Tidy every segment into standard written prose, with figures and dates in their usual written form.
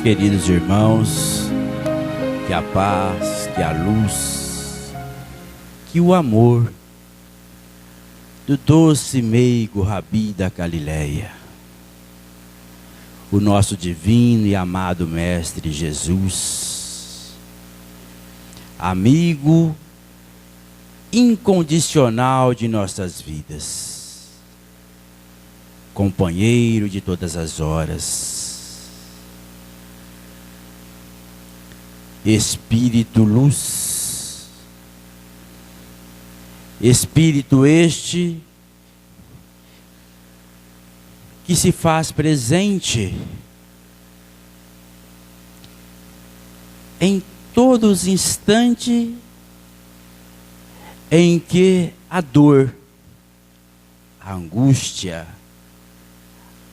Queridos irmãos, que a paz, que a luz, que o amor do doce meigo Rabi da Galileia, o nosso divino e amado Mestre Jesus, amigo incondicional de nossas vidas, companheiro de todas as horas, Espírito Luz, Espírito este que se faz presente em todos os instantes em que a dor, a angústia,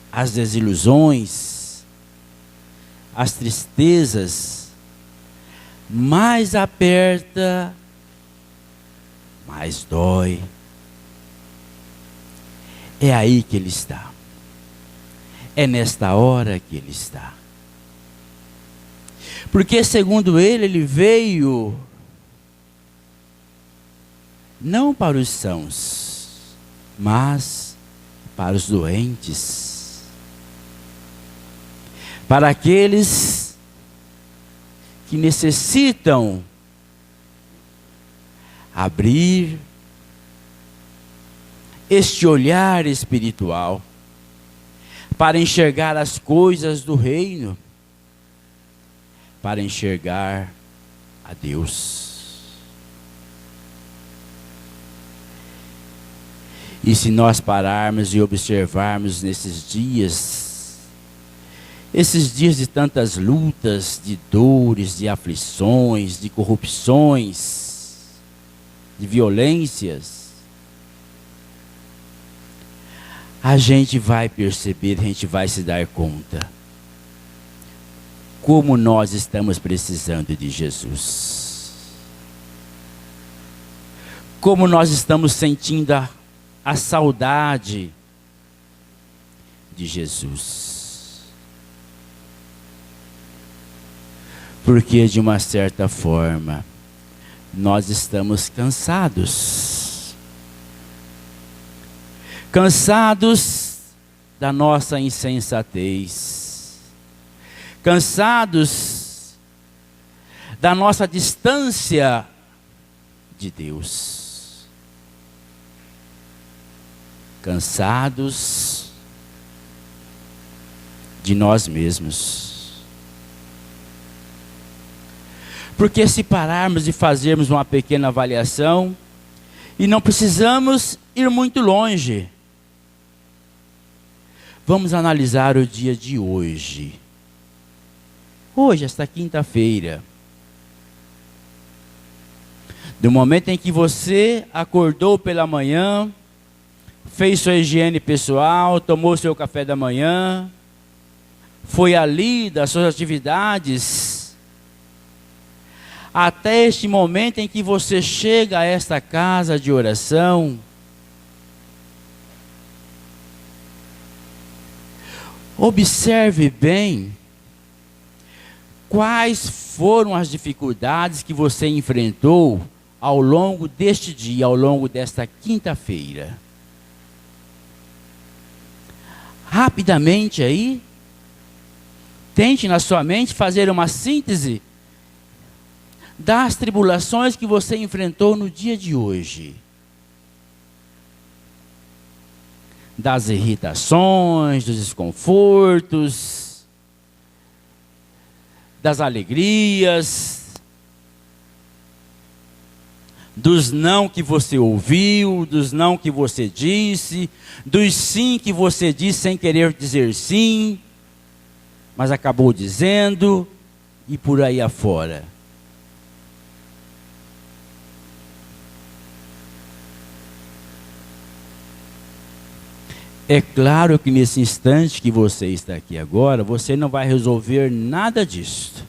as desilusões, as tristezas mais aperta, mais dói. É aí que Ele está. É nesta hora que Ele está. Porque segundo Ele veio não para os sãos, mas para os doentes, para aqueles que necessitam abrir este olhar espiritual para enxergar as coisas do reino, para enxergar a Deus. E se nós pararmos e observarmos nesses dias, esses dias de tantas lutas, de dores, de aflições, de corrupções, de violências, a gente vai perceber, a gente vai se dar conta como nós estamos precisando de Jesus. Como nós estamos sentindo a saudade de Jesus. Porque de uma certa forma nós estamos cansados. Cansados da nossa insensatez. Cansados da nossa distância de Deus. Cansados de nós mesmos. Porque se pararmos e fazermos uma pequena avaliação, e não precisamos ir muito longe, vamos analisar o dia de hoje. Hoje, esta quinta-feira. Do momento em que você acordou pela manhã, fez sua higiene pessoal, tomou seu café da manhã, foi ali das suas atividades, até este momento em que você chega a esta casa de oração, observe bem quais foram as dificuldades que você enfrentou ao longo deste dia, ao longo desta quinta-feira. Rapidamente aí, tente na sua mente fazer uma síntese das tribulações que você enfrentou no dia de hoje. Das irritações, dos desconfortos, das alegrias, dos não que você ouviu, dos não que você disse, dos sim que você disse sem querer dizer sim, mas acabou dizendo, e por aí afora. É claro que nesse instante que você está aqui agora, você não vai resolver nada disso.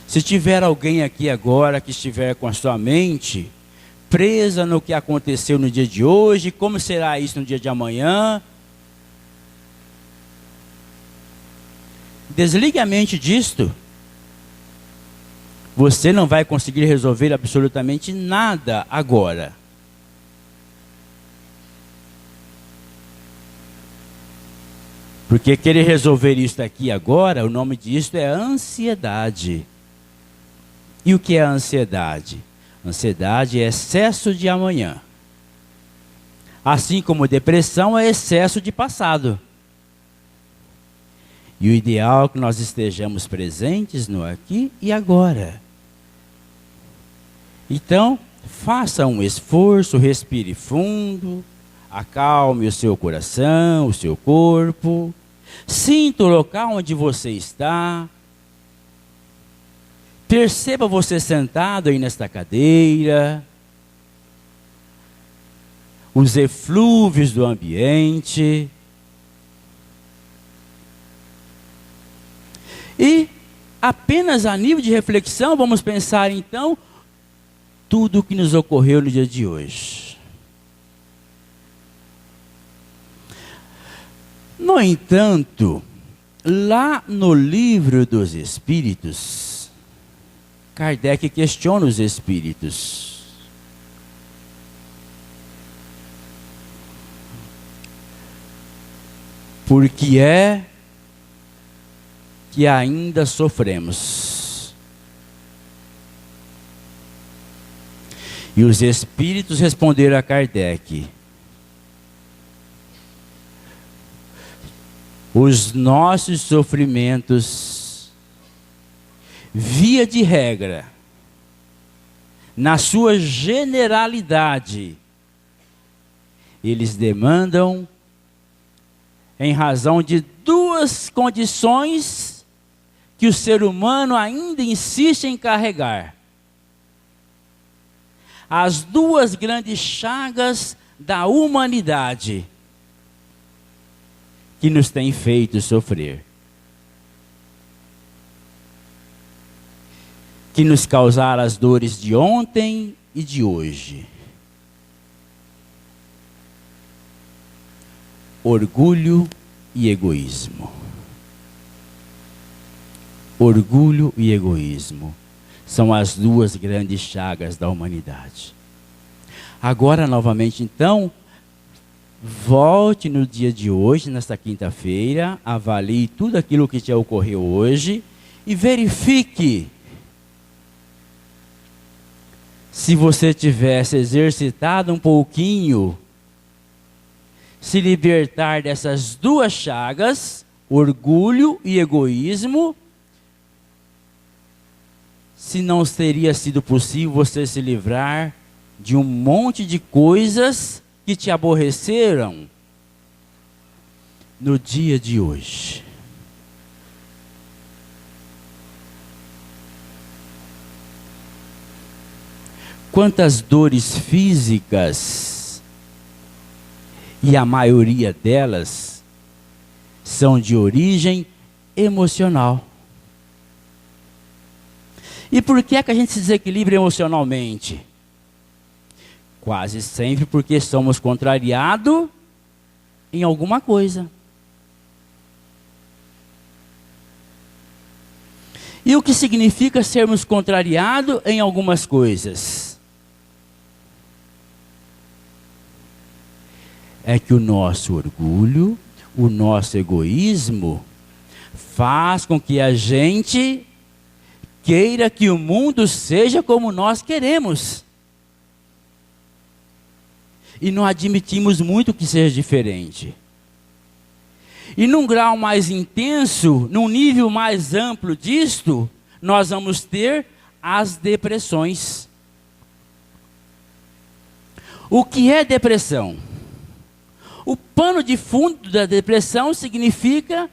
Se tiver alguém aqui agora que estiver com a sua mente presa no que aconteceu no dia de hoje, como será isso no dia de amanhã, Desligue a mente disto. Você não vai conseguir resolver absolutamente nada agora. Porque querer resolver isso aqui agora, o nome disso é ansiedade. E o que é a ansiedade? Ansiedade é excesso de amanhã. Assim como depressão é excesso de passado. E o ideal é que nós estejamos presentes no aqui e agora. Então, faça um esforço, respire fundo, acalme o seu coração, o seu corpo. Sinta o local onde você está. Perceba você sentado aí nesta cadeira. Os eflúvios do ambiente. E apenas a nível de reflexão, vamos pensar então tudo o que nos ocorreu no dia de hoje. No entanto, lá no Livro dos Espíritos, Kardec questiona os espíritos. Por que é que ainda sofremos? E os espíritos responderam a Kardec: os nossos sofrimentos, via de regra, na sua generalidade, eles demandam em razão de duas condições que o ser humano ainda insiste em carregar. As duas grandes chagas da humanidade que nos têm feito sofrer. Que nos causaram as dores de ontem e de hoje. Orgulho e egoísmo. Orgulho e egoísmo são as duas grandes chagas da humanidade. Agora, novamente, então, volte no dia de hoje, nesta quinta-feira, avalie tudo aquilo que te ocorreu hoje e verifique se você tivesse exercitado um pouquinho, se libertar dessas duas chagas, orgulho e egoísmo, se não teria sido possível você se livrar de um monte de coisas que te aborreceram no dia de hoje. Quantas dores físicas, e a maioria delas são de origem emocional. E por que é que a gente se desequilibra emocionalmente? Quase sempre porque somos contrariados em alguma coisa. E o que significa sermos contrariados em algumas coisas? É que o nosso orgulho, o nosso egoísmo, faz com que a gente queira que o mundo seja como nós queremos. E não admitimos muito que seja diferente. E num grau mais intenso, num nível mais amplo disto, nós vamos ter as depressões. O que é depressão? O pano de fundo da depressão significa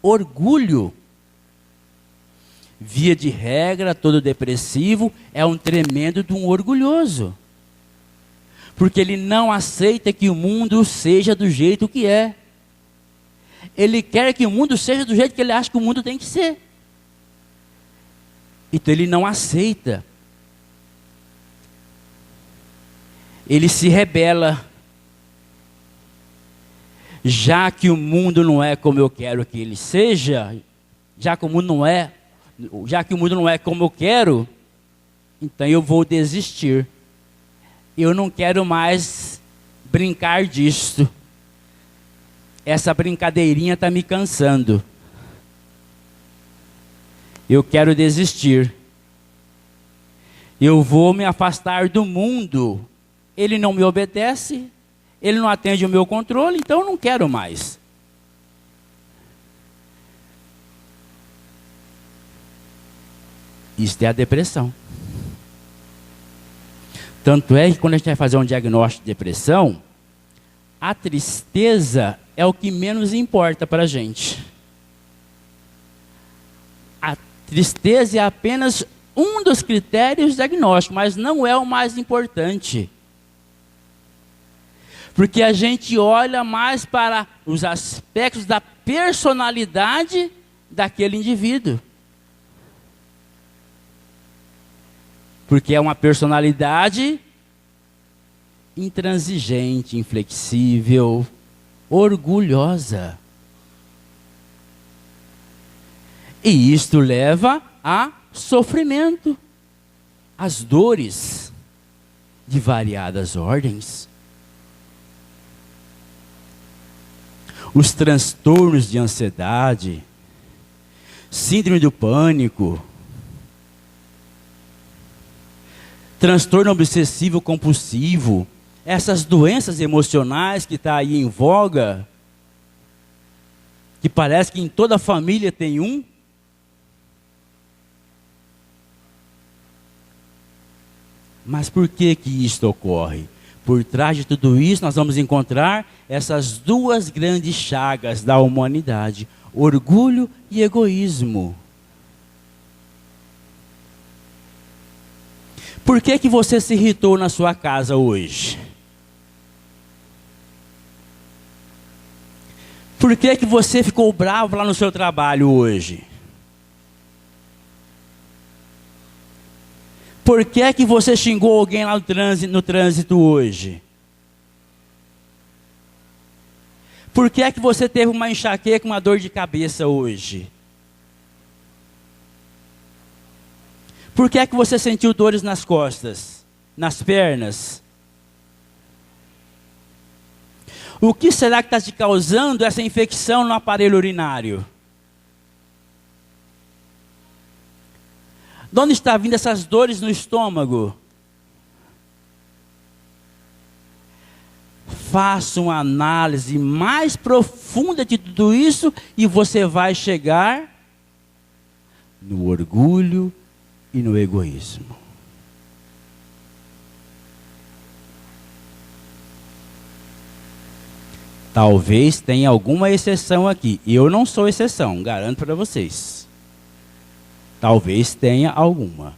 orgulho. Via de regra, todo depressivo é um tremendo de um orgulhoso. Porque ele não aceita que o mundo seja do jeito que é. Ele quer que o mundo seja do jeito que ele acha que o mundo tem que ser. Então ele não aceita. Ele se rebela. Já que o mundo não é como eu quero que ele seja, já que o mundo não é como eu quero, então eu vou desistir. Eu não quero mais brincar disso. Essa brincadeirinha está me cansando. Eu quero desistir. Eu vou me afastar do mundo. Ele não me obedece, ele não atende o meu controle, então eu não quero mais. Isso é a depressão. Tanto é que quando a gente vai fazer um diagnóstico de depressão, a tristeza é o que menos importa para a gente. A tristeza é apenas um dos critérios diagnósticos, mas não é o mais importante. Porque a gente olha mais para os aspectos da personalidade daquele indivíduo. Porque é uma personalidade intransigente, inflexível, orgulhosa. E isto leva a sofrimento, as dores de variadas ordens. Os transtornos de ansiedade, síndrome do pânico, transtorno obsessivo compulsivo, essas doenças emocionais que estão aí em voga, que parece que em toda família tem um. Mas por que isto ocorre? Por trás de tudo isso nós vamos encontrar essas duas grandes chagas da humanidade: orgulho e egoísmo. Por que você se irritou na sua casa hoje? Por que você ficou bravo lá no seu trabalho hoje? Por que você xingou alguém lá no trânsito hoje? Por que você teve uma enxaqueca, uma dor de cabeça hoje? Por que você sentiu dores nas costas, nas pernas? O que será que está te causando essa infecção no aparelho urinário? De onde está vindo essas dores no estômago? Faça uma análise mais profunda de tudo isso e você vai chegar no orgulho e no egoísmo. Talvez tenha alguma exceção aqui. Eu não sou exceção, garanto para vocês. Talvez tenha alguma.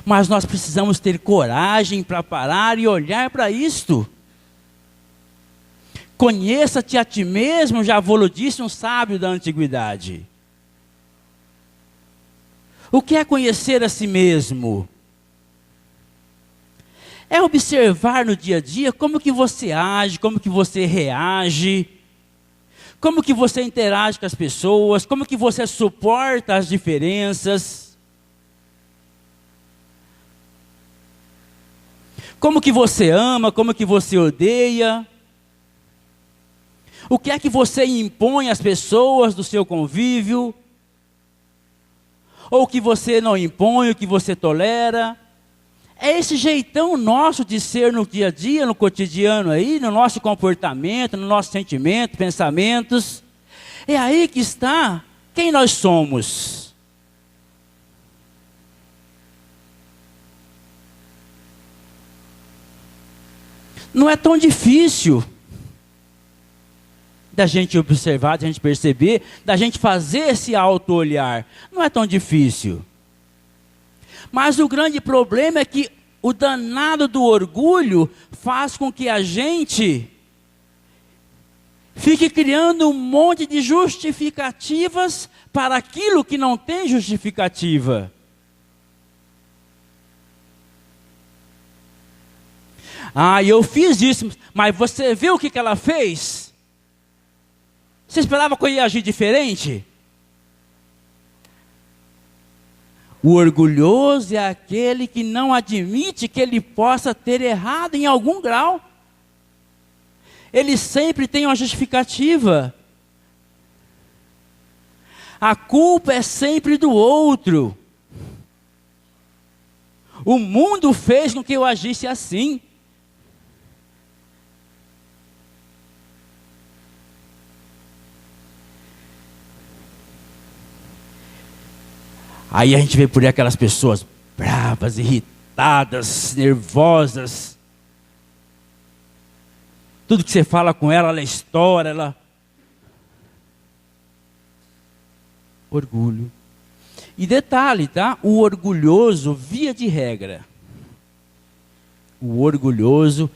Mas nós precisamos ter coragem para parar e olhar para isto. Conheça-te a ti mesmo, já vou-lo disse um sábio da antiguidade. O que é conhecer a si mesmo? É observar no dia a dia como que você age, como que você reage, como que você interage com as pessoas, como que você suporta as diferenças, como que você ama, como que você odeia, o que é que você impõe às pessoas do seu convívio, ou o que você não impõe, o que você tolera. É esse jeitão nosso de ser no dia a dia, no cotidiano aí, no nosso comportamento, no nosso sentimento, pensamentos. É aí que está quem nós somos. Não é tão difícil da gente observar, da gente perceber, da gente fazer esse auto-olhar. Não é tão difícil. Mas o grande problema é que o danado do orgulho faz com que a gente fique criando um monte de justificativas para aquilo que não tem justificativa. Ah, eu fiz isso, mas você viu o que ela fez? Você esperava que eu ia agir diferente? O orgulhoso é aquele que não admite que ele possa ter errado em algum grau. Ele sempre tem uma justificativa. A culpa é sempre do outro. O mundo fez com que eu agisse assim. Aí a gente vê por aí aquelas pessoas bravas, irritadas, nervosas. Tudo que você fala com ela, ela estoura, ela... Orgulho. E detalhe, tá? O orgulhoso, via de regra, o orgulhoso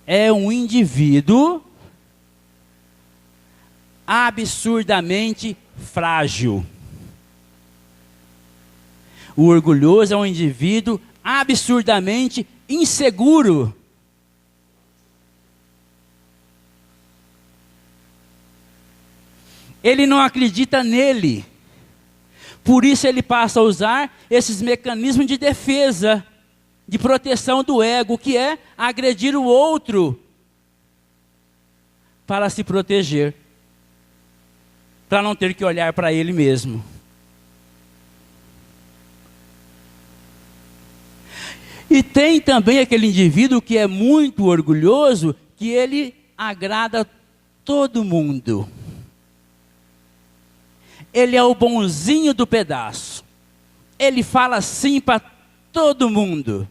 é um indivíduo absurdamente frágil. O orgulhoso é um indivíduo absurdamente inseguro. Ele não acredita nele. Por isso ele passa a usar esses mecanismos de defesa, de proteção do ego, que é agredir o outro para se proteger, para não ter que olhar para ele mesmo. E tem também aquele indivíduo que é muito orgulhoso, que ele agrada todo mundo. Ele é o bonzinho do pedaço. Ele fala sim para todo mundo.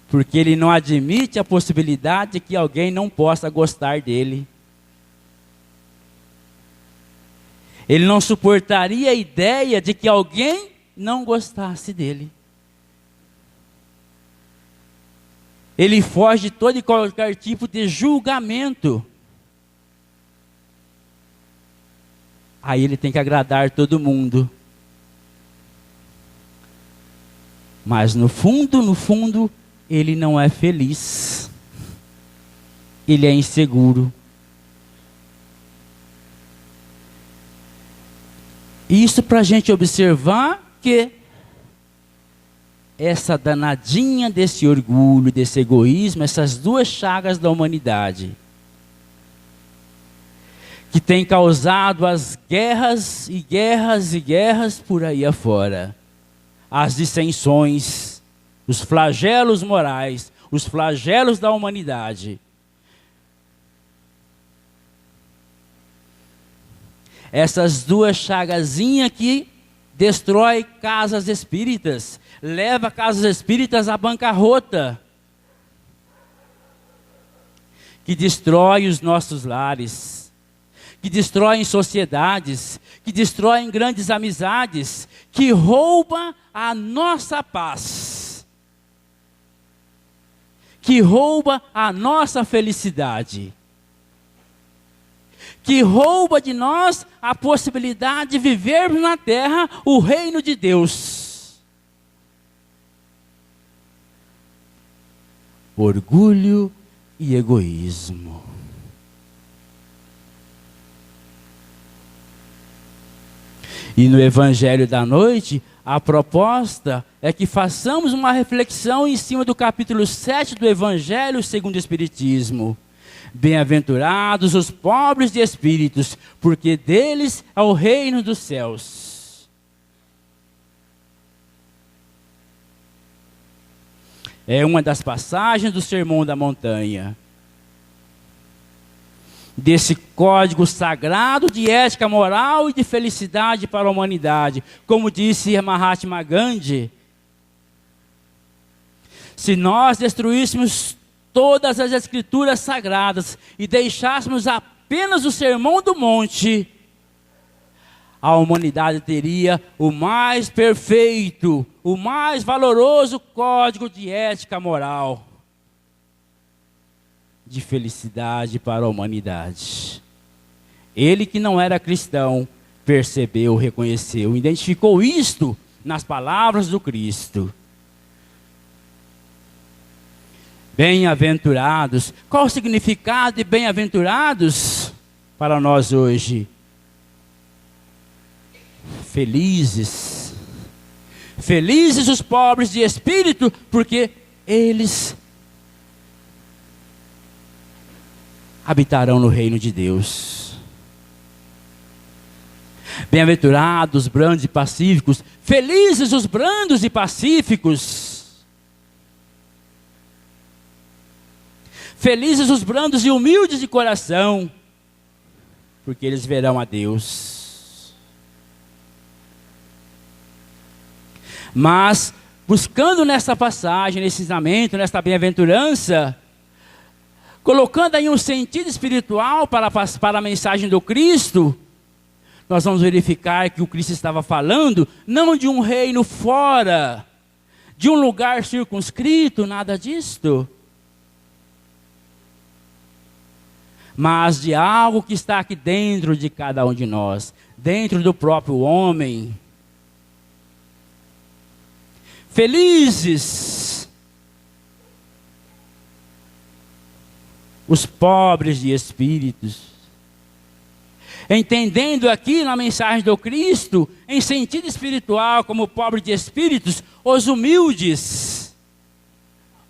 Porque ele não admite a possibilidade de que alguém não possa gostar dele. Ele não suportaria a ideia de que alguém não gostasse dele. Ele foge de todo e qualquer tipo de julgamento. Aí ele tem que agradar todo mundo. Mas no fundo, ele não é feliz. Ele é inseguro. Isso para a gente observar que essa danadinha desse orgulho, desse egoísmo, essas duas chagas da humanidade, que tem causado as guerras e guerras e guerras por aí afora. As dissensões, os flagelos morais, os flagelos da humanidade. Essas duas chagazinhas que destrói casas espíritas, leva casas espíritas à bancarrota, que destrói os nossos lares, que destroem sociedades, que destroem grandes amizades, que rouba a nossa paz, que rouba a nossa felicidade, que rouba de nós a possibilidade de vivermos na terra o reino de Deus. Orgulho e egoísmo. E no Evangelho da Noite, a proposta é que façamos uma reflexão em cima do capítulo 7 do Evangelho segundo o Espiritismo. Bem-aventurados os pobres de espíritos, porque deles é o reino dos céus. É uma das passagens do Sermão da Montanha. Desse código sagrado de ética moral e de felicidade para a humanidade. Como disse Mahatma Gandhi, se nós destruíssemos todas as escrituras sagradas e deixássemos apenas o Sermão do Monte, a humanidade teria o mais perfeito, o mais valoroso código de ética moral, de felicidade para a humanidade. Ele que não era cristão, percebeu, reconheceu, identificou isto nas palavras do Cristo. Bem-aventurados. Qual o significado de bem-aventurados para nós hoje? Felizes. Felizes os pobres de espírito, porque eles habitarão no reino de Deus. Bem-aventurados, brandos e pacíficos. Felizes os brandos e pacíficos. Felizes os brandos e humildes de coração, porque eles verão a Deus. Mas, buscando nessa passagem, nesse ensinamento, nesta bem-aventurança, colocando aí um sentido espiritual para a mensagem do Cristo, nós vamos verificar que o Cristo estava falando não de um reino fora, de um lugar circunscrito, nada disto, mas de algo que está aqui dentro de cada um de nós, dentro do próprio homem. Felizes os pobres de espíritos, entendendo aqui na mensagem do Cristo, em sentido espiritual, como pobre de espíritos, os humildes.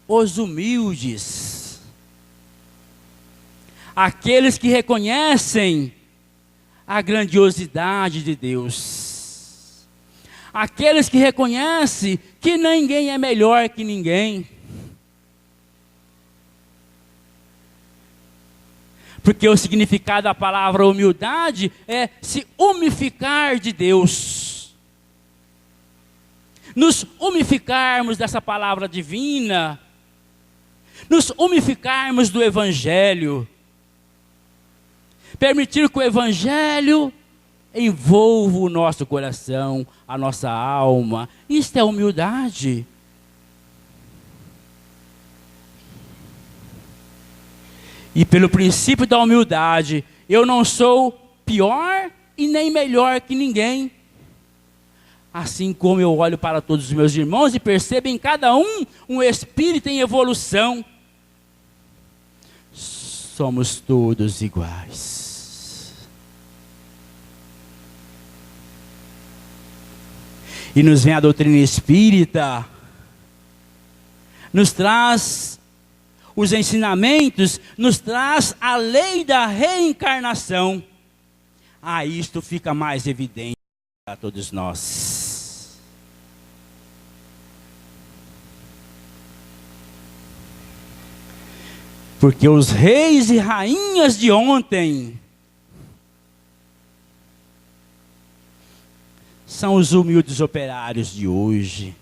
Os humildes. Aqueles que reconhecem a grandiosidade de Deus. Aqueles que reconhecem que ninguém é melhor que ninguém. Porque o significado da palavra humildade é se umificar de Deus. Nos umificarmos dessa palavra divina. Nos umificarmos do Evangelho. Permitir que o Evangelho envolva o nosso coração, a nossa alma. Isto é humildade. E pelo princípio da humildade, eu não sou pior e nem melhor que ninguém. Assim como eu olho para todos os meus irmãos e percebo em cada um espírito em evolução. Somos todos iguais. E nos vem a doutrina espírita, nos traz os ensinamentos, nos traz a lei da reencarnação. Isto fica mais evidente para todos nós. Porque os reis e rainhas de ontem são os humildes operários de hoje.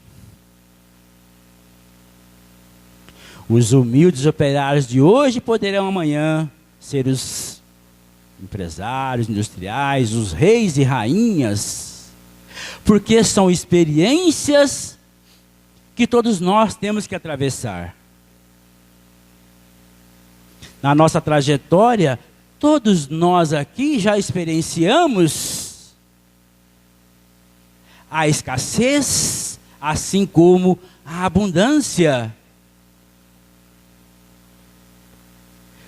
Os humildes operários de hoje poderão amanhã ser os empresários, industriais, os reis e rainhas, porque são experiências que todos nós temos que atravessar. Na nossa trajetória, todos nós aqui já experienciamos a escassez, assim como a abundância.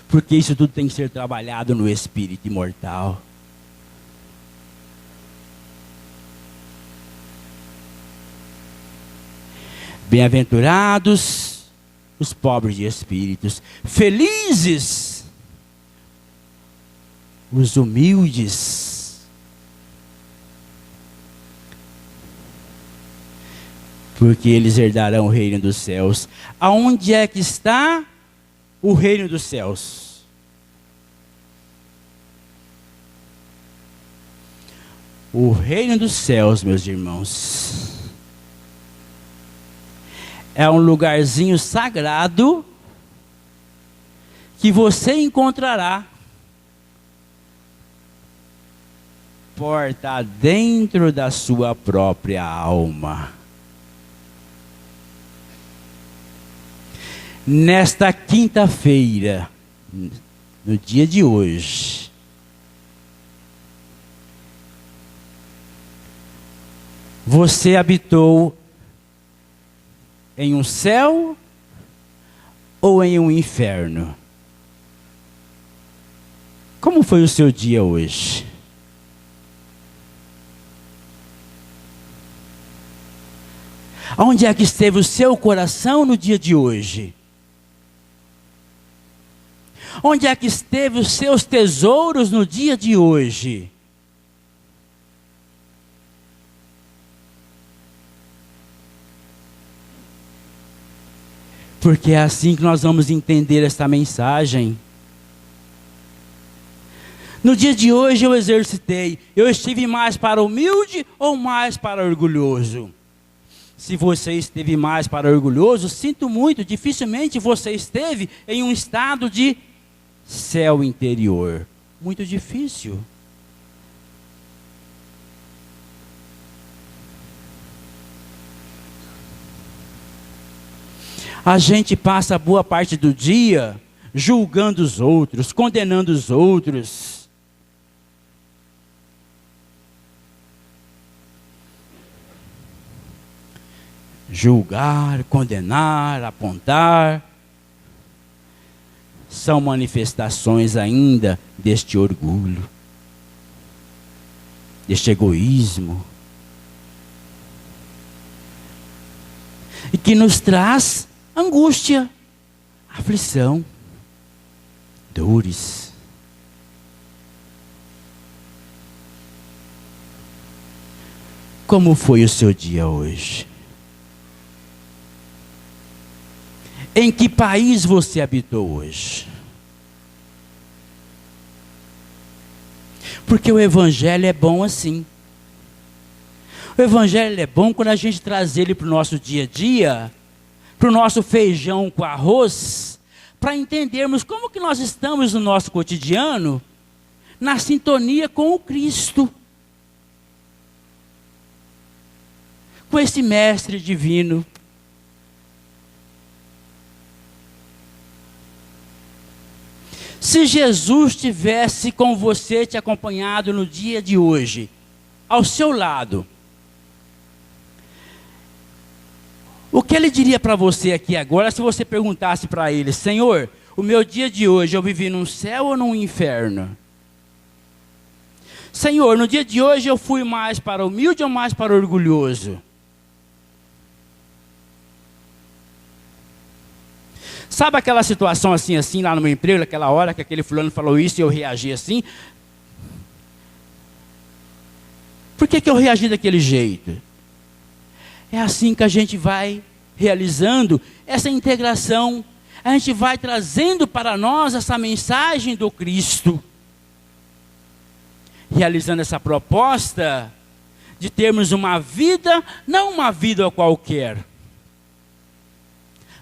Porque isso tudo tem que ser trabalhado no espírito imortal. Bem-aventurados os pobres de espíritos, felizes os humildes, porque eles herdarão o reino dos céus. Aonde é que está o reino dos céus? O reino dos céus, meus irmãos, é um lugarzinho sagrado que você encontrará porta dentro da sua própria alma. Nesta quinta-feira, no dia de hoje, você habitou em um céu ou em um inferno? Como foi o seu dia hoje? Onde é que esteve o seu coração no dia de hoje? Onde é que esteve os seus tesouros no dia de hoje? Porque é assim que nós vamos entender esta mensagem. No dia de hoje eu exercitei, eu estive mais para humilde ou mais para orgulhoso? Se você esteve mais para orgulhoso, sinto muito, dificilmente você esteve em um estado de céu interior. Muito difícil. A gente passa boa parte do dia julgando os outros, condenando os outros. Julgar, condenar, apontar, são manifestações ainda deste orgulho, deste egoísmo, e que nos traz angústia, aflição, dores. Como foi o seu dia hoje? Em que país você habitou hoje? Porque o Evangelho é bom assim. O Evangelho é bom quando a gente traz ele para o nosso dia a dia, para o nosso feijão com arroz, para entendermos como que nós estamos no nosso cotidiano, na sintonia com o Cristo, com esse Mestre divino. Se Jesus tivesse com você, te acompanhado no dia de hoje, ao seu lado, o que ele diria para você aqui agora, se você perguntasse para ele: Senhor, o meu dia de hoje eu vivi num céu ou num inferno? Senhor, no dia de hoje eu fui mais para o humilde ou mais para o orgulhoso? Sabe aquela situação assim lá no meu emprego, aquela hora que aquele fulano falou isso e eu reagi assim? Por que eu reagi daquele jeito? É assim que a gente vai realizando essa integração. A gente vai trazendo para nós essa mensagem do Cristo. Realizando essa proposta de termos uma vida, não uma vida qualquer,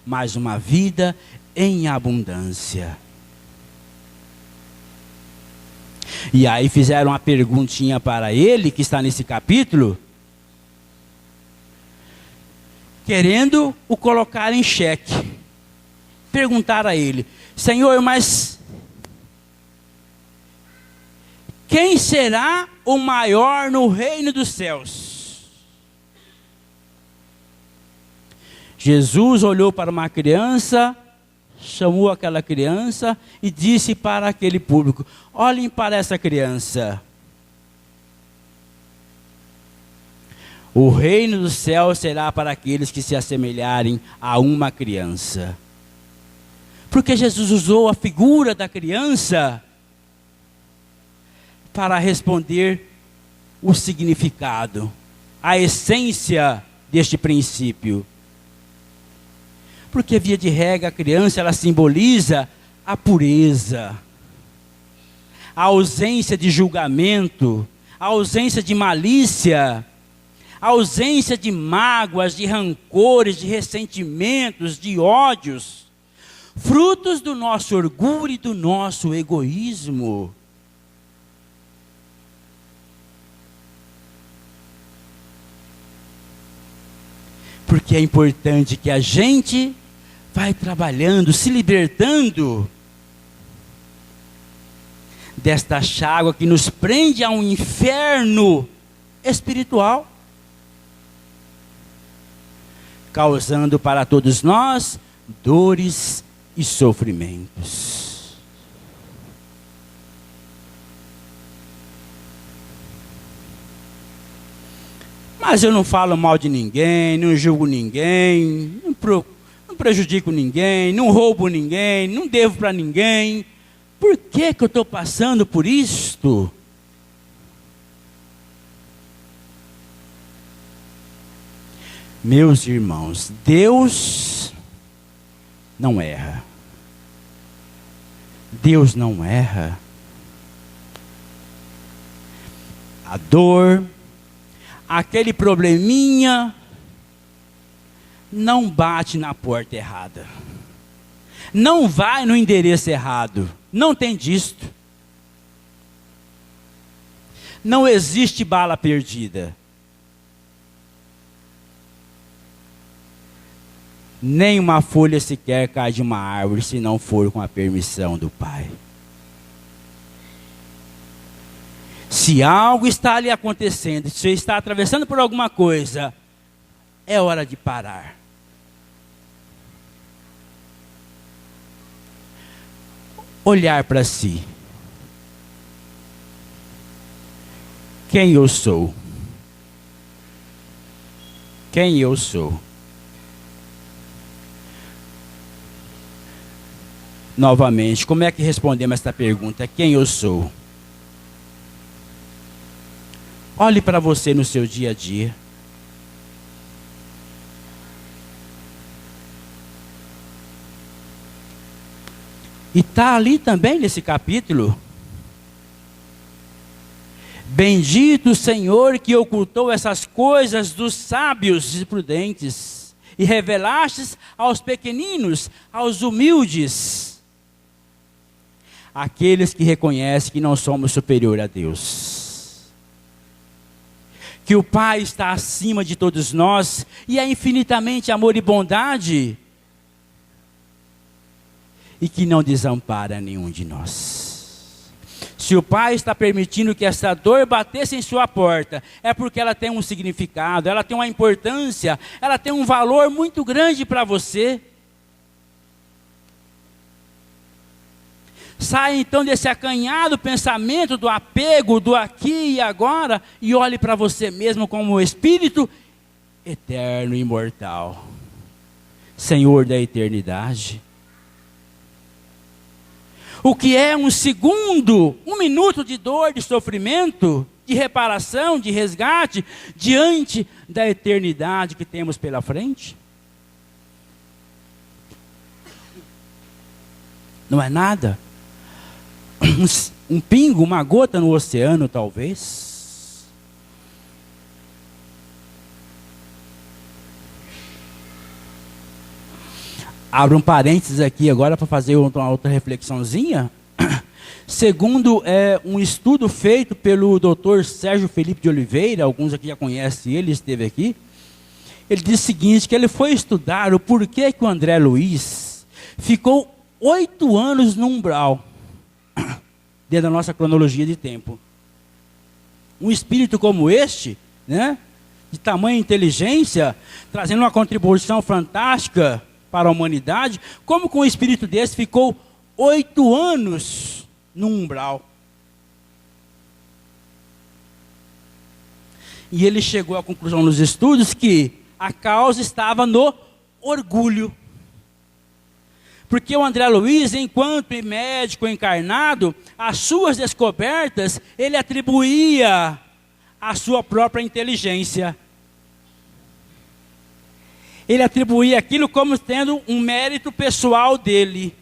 mas uma vida em abundância. E aí fizeram uma perguntinha para ele, que está nesse capítulo, querendo o colocar em xeque. Perguntaram a ele: Senhor, mas quem será o maior no reino dos céus? Jesus olhou para uma criança, chamou aquela criança e disse para aquele público: olhem para essa criança. O reino dos céus será para aqueles que se assemelharem a uma criança. Porque Jesus usou a figura da criança para responder o significado, a essência deste princípio. Porque via de regra a criança ela simboliza a pureza, a ausência de julgamento, a ausência de malícia, a ausência de mágoas, de rancores, de ressentimentos, de ódios, frutos do nosso orgulho e do nosso egoísmo. Porque é importante que a gente vai trabalhando, se libertando desta chágua que nos prende a um inferno espiritual, causando para todos nós dores e sofrimentos. Mas eu não falo mal de ninguém, não julgo ninguém, não prejudico ninguém, não roubo ninguém, não devo para ninguém. Por que que eu estou passando por isto? Meus irmãos, Deus não erra. Deus não erra. A dor, aquele probleminha, não bate na porta errada. Não vai no endereço errado. Não tem disto. Não existe bala perdida. Nem uma folha sequer cai de uma árvore se não for com a permissão do Pai. Se algo está ali acontecendo, se você está atravessando por alguma coisa, é hora de parar. Olhar para si. Quem eu sou? Quem eu sou? Novamente, como é que respondemos esta pergunta? Quem eu sou? Olhe para você no seu dia a dia. E está ali também nesse capítulo. Bendito o Senhor que ocultou essas coisas dos sábios e prudentes e revelastes aos pequeninos, aos humildes. Aqueles que reconhecem que não somos superior a Deus. Que o Pai está acima de todos nós e é infinitamente amor e bondade. E que não desampara nenhum de nós. Se o Pai está permitindo que essa dor batesse em sua porta, é porque ela tem um significado, ela tem uma importância, ela tem um valor muito grande para você. Saia então desse acanhado pensamento do apego, do aqui e agora, e olhe para você mesmo como um espírito eterno e imortal, Senhor da eternidade. O que é um segundo, um minuto de dor, de sofrimento, de reparação, de resgate, diante da eternidade que temos pela frente? Não é nada. Um pingo, uma gota no oceano, talvez. Abro um parênteses aqui agora para fazer uma outra reflexãozinha. Segundo um estudo feito pelo Dr. Sérgio Felipe de Oliveira, alguns aqui já conhecem ele, esteve aqui. Ele diz o seguinte, que ele foi estudar o porquê que o André Luiz ficou 8 anos no umbral, dentro da nossa cronologia de tempo. Um espírito como este, né, de tamanha inteligência, trazendo uma contribuição fantástica para a humanidade, como com um espírito desse ficou 8 anos no umbral. E ele chegou à conclusão nos estudos que a causa estava no orgulho. Porque o André Luiz, enquanto médico encarnado, as suas descobertas, ele atribuía à sua própria inteligência. Ele atribuía aquilo como tendo um mérito pessoal dele.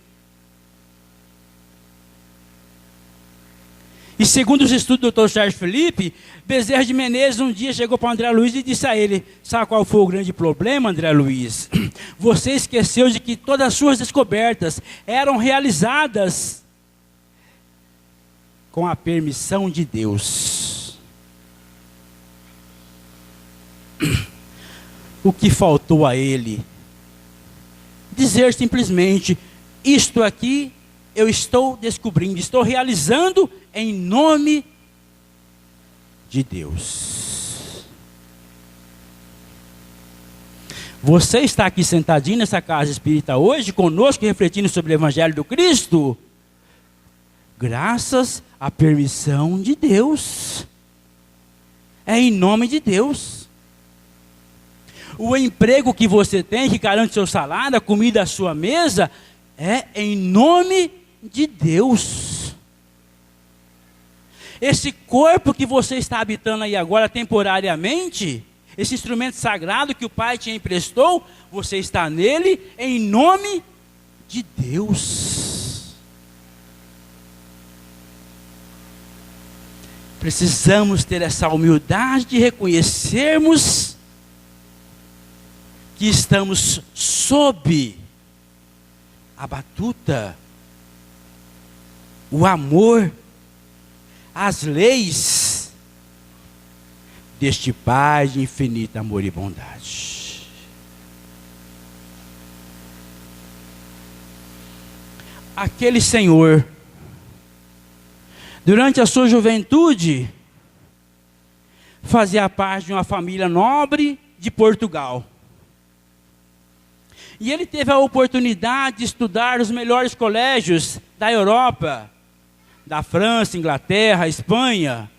E segundo os estudos do Dr. Sérgio Felipe, Bezerra de Menezes um dia chegou para o André Luiz e disse a ele: sabe qual foi o grande problema, André Luiz? Você esqueceu de que todas as suas descobertas eram realizadas com a permissão de Deus. O que faltou a ele? Dizer simplesmente: isto aqui eu estou descobrindo, estou realizando em nome de Deus. Você está aqui sentadinho nessa casa espírita hoje, conosco, refletindo sobre o Evangelho do Cristo, graças à permissão de Deus. É em nome de Deus. O emprego que você tem, que garante seu salário, a comida à sua mesa, é em nome de Deus. Esse corpo que você está habitando aí agora temporariamente, esse instrumento sagrado que o Pai te emprestou, você está nele em nome de Deus. Precisamos ter essa humildade de reconhecermos que estamos sob a batuta, o amor, as leis deste Pai de infinito amor e bondade. Aquele Senhor, durante a sua juventude, fazia parte de uma família nobre de Portugal. E ele teve a oportunidade de estudar nos melhores colégios da Europa, da França, Inglaterra, Espanha.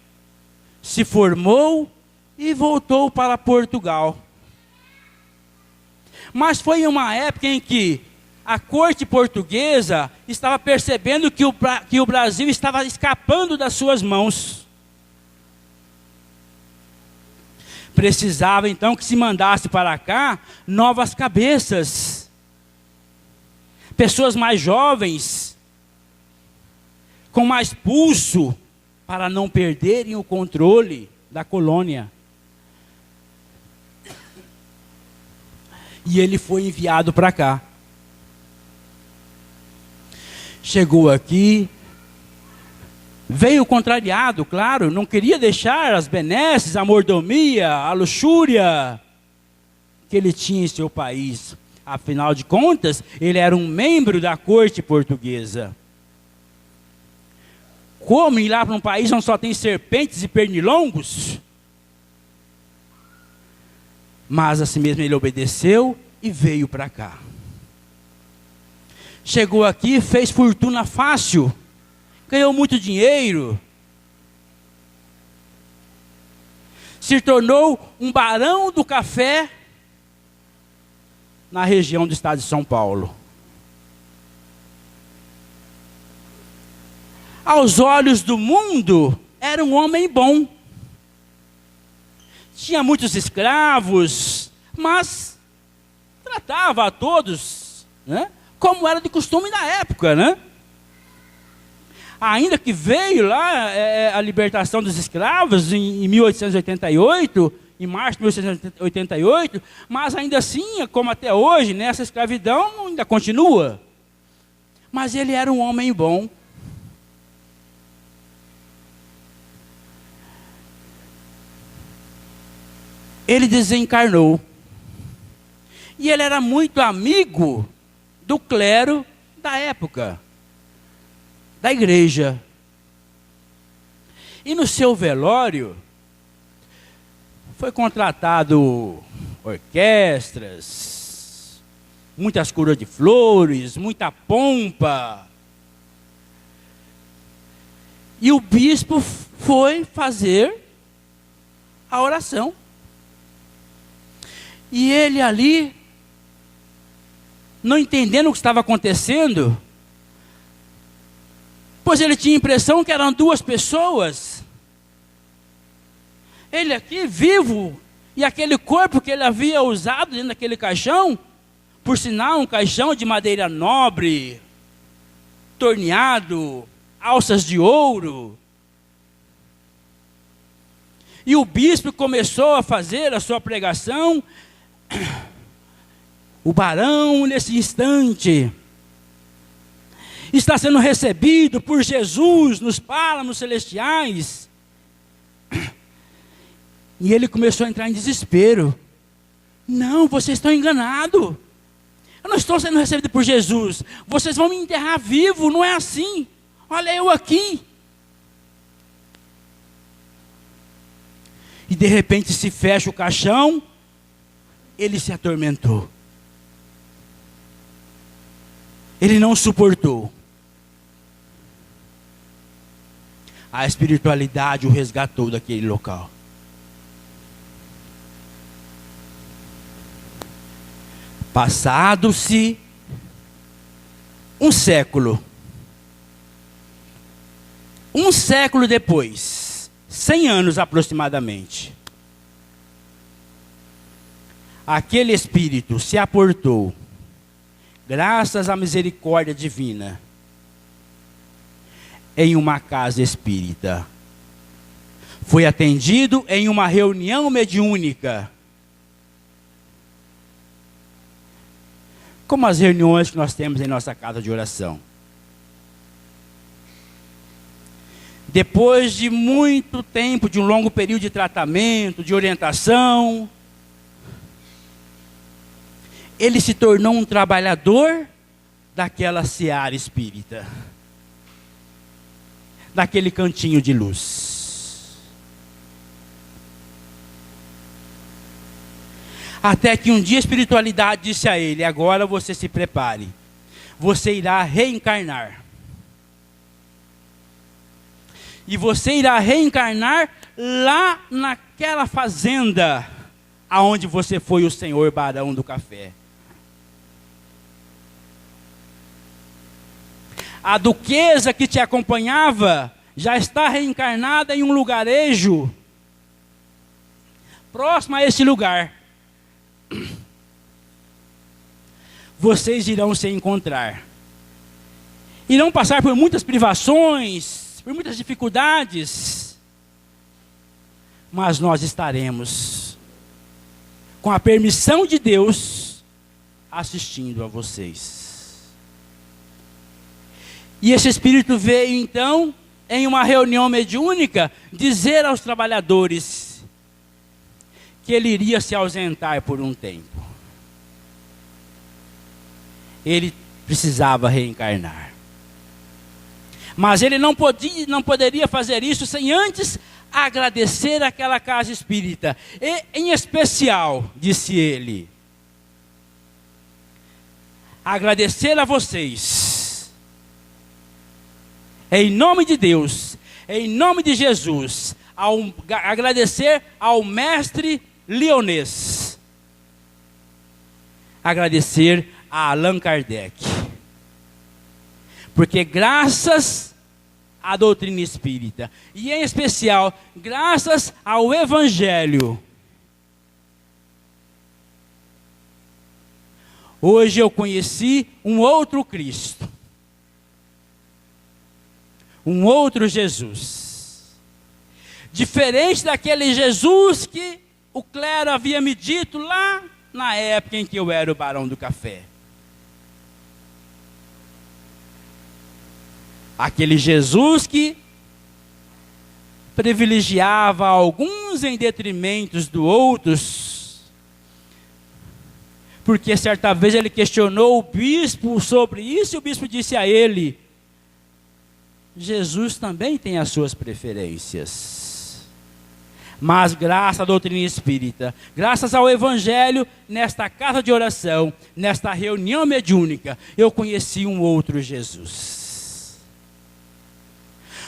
Se formou e voltou para Portugal. Mas foi uma época em que a corte portuguesa estava percebendo que o Brasil estava escapando das suas mãos. Precisava então que se mandasse para cá novas cabeças, pessoas mais jovens, com mais pulso, para não perderem o controle da colônia. E ele foi enviado para cá. Chegou aqui, veio contrariado, claro, não queria deixar as benesses, a mordomia, a luxúria que ele tinha em seu país. Afinal de contas, ele era um membro da corte portuguesa. Como ir lá para um país onde só tem serpentes e pernilongos? Mas assim mesmo ele obedeceu e veio para cá. Chegou aqui, fez fortuna fácil, ganhou muito dinheiro, se tornou um barão do café na região do estado de São Paulo. Aos olhos do mundo, era um homem bom. Tinha muitos escravos, mas tratava a todos, né, como era de costume na época, né? Ainda que veio lá a libertação dos escravos em 1888, em março de 1888, mas ainda assim, como até hoje, né, essa escravidão ainda continua. Mas ele era um homem bom. Ele desencarnou. E ele era muito amigo do clero da época, da igreja. E no seu velório, foi contratado orquestras, muitas coroas de flores, muita pompa. E o bispo foi fazer a oração. E ele ali, não entendendo o que estava acontecendo, pois ele tinha a impressão que eram duas pessoas. Ele aqui, vivo, e aquele corpo que ele havia usado dentro daquele caixão, por sinal, um caixão de madeira nobre, torneado, alças de ouro. E o bispo começou a fazer a sua pregação. O barão, nesse instante, está sendo recebido por Jesus nos pálamos celestiais. E ele começou a entrar em desespero. Não, vocês estão enganados. Eu não estou sendo recebido por Jesus. Vocês vão me enterrar vivo, não é assim. Olha eu aqui. E de repente se fecha o caixão. Ele se atormentou. Ele não suportou. A espiritualidade o resgatou daquele local. Passado-se um século depois, 100 anos aproximadamente, aquele espírito se aportou, graças à misericórdia divina, em uma casa espírita. Foi atendido em uma reunião mediúnica. Como as reuniões que nós temos em nossa casa de oração. Depois de muito tempo, de um longo período de tratamento, de orientação, ele se tornou um trabalhador daquela seara espírita, daquele cantinho de luz. Até que um dia a espiritualidade disse a ele: agora você se prepare, você irá reencarnar. E você irá reencarnar lá naquela fazenda aonde você foi o senhor barão do café. A duquesa que te acompanhava já está reencarnada em um lugarejo próximo a esse lugar. Vocês irão se encontrar. Irão passar por muitas privações, por muitas dificuldades, mas nós estaremos, com a permissão de Deus, assistindo a vocês. E esse espírito veio então, em uma reunião mediúnica, dizer aos trabalhadores que ele iria se ausentar por um tempo. Ele precisava reencarnar. Mas ele não poderia fazer isso sem antes agradecer aquela casa espírita. E, em especial, disse ele, agradecer a vocês, em nome de Deus, em nome de Jesus, agradecer ao mestre Lyonês, agradecer a Allan Kardec, porque graças à doutrina espírita, e em especial, graças ao Evangelho, hoje eu conheci um outro Cristo, um outro Jesus, diferente daquele Jesus que o clero havia me dito lá na época em que eu era o barão do café. Aquele Jesus que privilegiava alguns em detrimento dos outros, porque certa vez ele questionou o bispo sobre isso, e o bispo disse a ele: Jesus também tem as suas preferências, mas graças à doutrina espírita, graças ao Evangelho, nesta casa de oração, nesta reunião mediúnica, eu conheci um outro Jesus.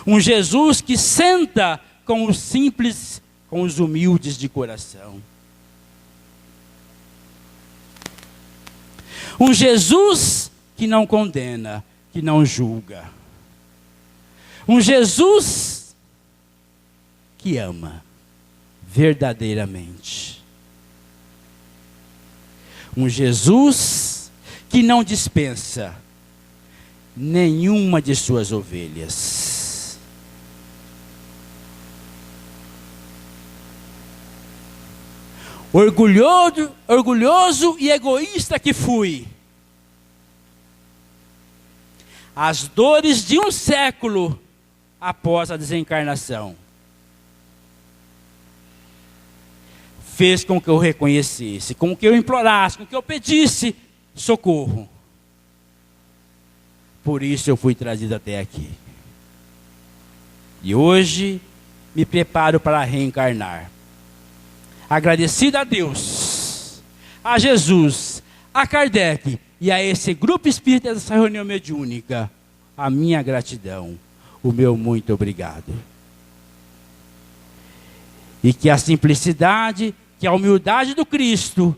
Um Jesus que senta com os simples, com os humildes de coração. Um Jesus que não condena, que não julga. Um Jesus que ama verdadeiramente. Um Jesus que não dispensa nenhuma de suas ovelhas. Orgulhoso e egoísta que fui, as dores de um século após a desencarnação fez com que eu reconhecesse, com que eu implorasse, com que eu pedisse socorro. Por isso eu fui trazido até aqui. E hoje me preparo para reencarnar. Agradecido a Deus, a Jesus, a Kardec e a esse grupo espírita dessa reunião mediúnica, a minha gratidão, o meu muito obrigado. E que a simplicidade, que a humildade do Cristo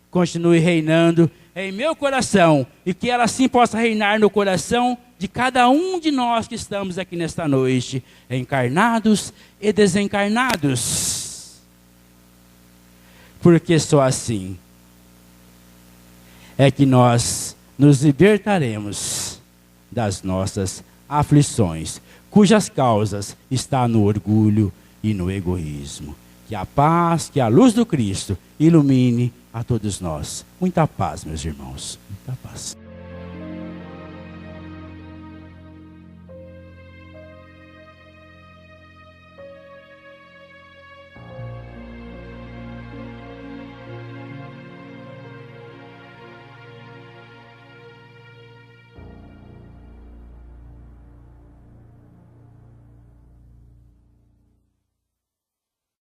continue reinando em meu coração e que ela sim possa reinar no coração de cada um de nós que estamos aqui nesta noite, encarnados e desencarnados. Porque só assim é que nós nos libertaremos das nossas aflições, cujas causas está no orgulho e no egoísmo. Que a paz, que a luz do Cristo ilumine a todos nós. Muita paz, meus irmãos. Muita paz.